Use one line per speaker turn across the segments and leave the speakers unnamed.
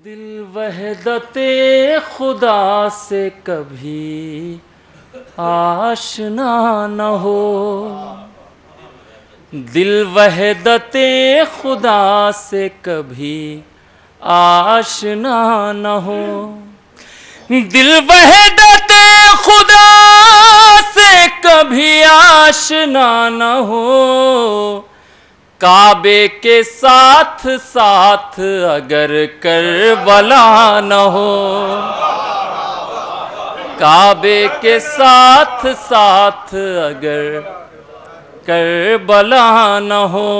दिल वहदते खुदा से कभी आशना न हो, दिल वहदते खुदा से कभी आशना न हो, दिल वहदते खुदा से कभी आशना न हो। काबे के साथ साथ अगर करबला न हो, काबे के साथ साथ अगर करबला न हो,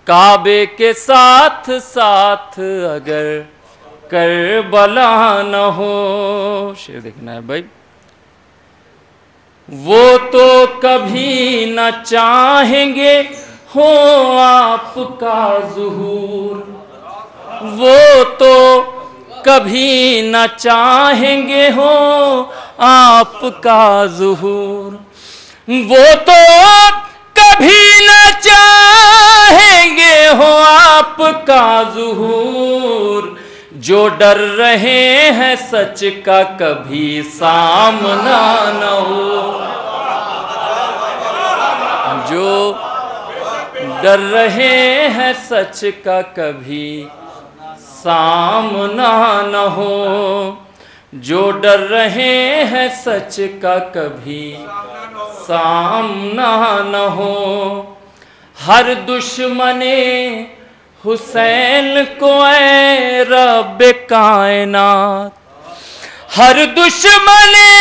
काबे के साथ साथ अगर करबला न हो। शेर देखना है भाई। वो तो कभी न चाहेंगे हो आपका ज़ुहूर, वो तो कभी न चाहेंगे हो आपका ज़ुहूर, वो तो कभी न चाहेंगे हो आपका ज़ुहूर। जो डर रहे हैं सच का कभी सामना न हो, जो डर रहे हैं सच का कभी सामना न हो, जो डर रहे हैं सच का कभी सामना न हो। हर दुश्मने हुसैन को ऐ रब कायनात, हर दुश्मने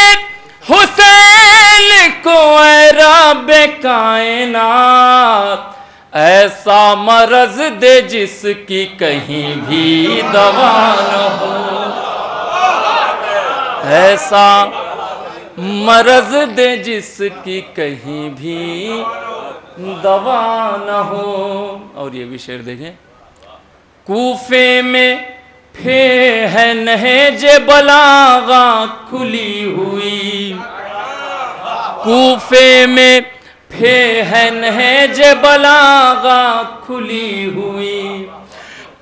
हुसैन को ऐ रब कायनात। ऐसा मरज दे जिसकी कहीं भी दवा न हो, ऐसा मरज दे जिसकी कहीं भी दवा न हो। और ये भी शेर देखें। कूफे में फे है नहज बलागा खुली हुई, कूफे में फे है नहज बलागा खुली हुई,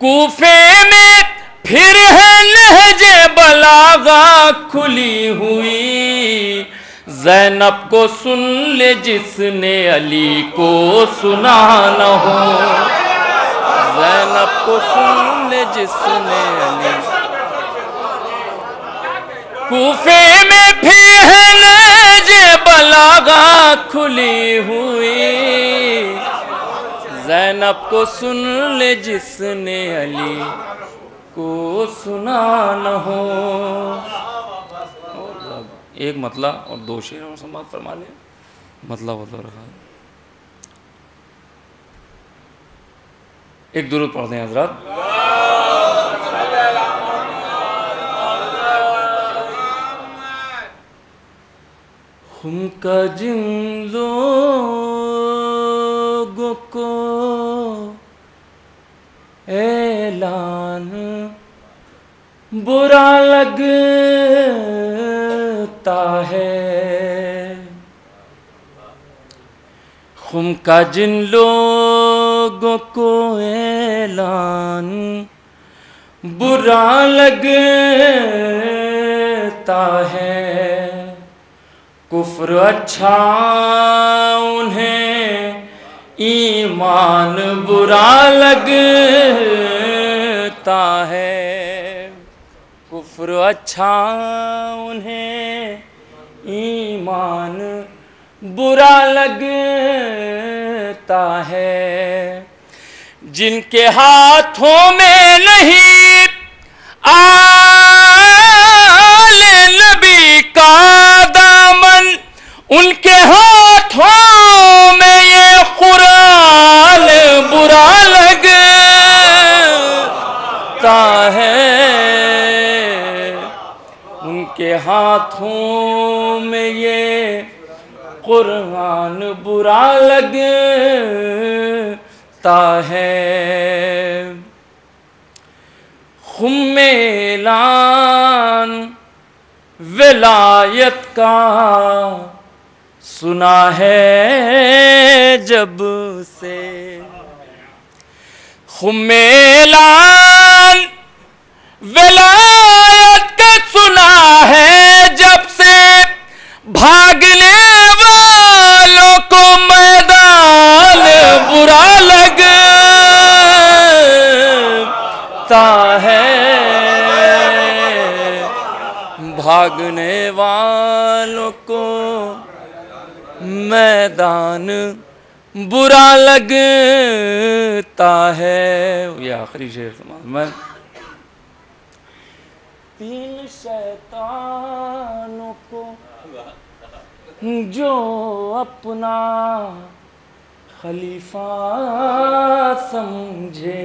कूफे में फिर है नहज बलागा खुली हुई। ज़ैनब को सुन ले जिसने अली को सुना न हो, ज़ैनब को सुन ले जिसने अली। कूफे में भी है नहज बलागा खुली हुई, ज़ैनब को सुन ले जिसने अली को सुना न हो। एक मतला और दो शेर और समाप्त फरमा लें। मतला बता रहा है। एक दुरूद पढ़ते हैं हज़रात। उनका जिन लोगों को ऐलान बुरा लगता है, खुम का जिन लोगों को ऐलान बुरा लगता है, कुफ्र अच्छा उन्हें ईमान बुरा लगता है, कुफ्र अच्छा उन्हें ईमान बुरा लगता है। जिनके हाथों में नहीं आले नबी का दामन, उनके हाथों में ये कुरान बुरा लगता है, उनके हाथों में ये कुरान बुरा लगता है। खुम्मे ऐलान विलायत का सुना है जब से, खुम्मे ऐलान है, भागने वालों को मैदान बुरा लगता है। ये आखिरी शेर समाज में। तीन शैतानों को जो अपना खलीफा समझे,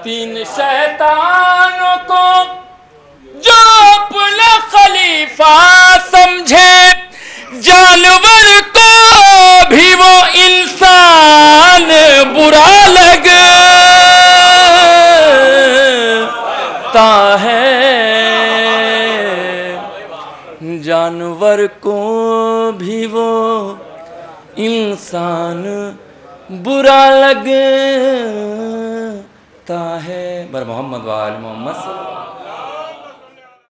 तीन शैतानों को जो अपना खलीफा समझे, जानवर को भी वो इंसान बुरा लगता है, जानवर को भी वो इंसान बुरा लगता है। बर मोहम्मद वाल मोहम्मद।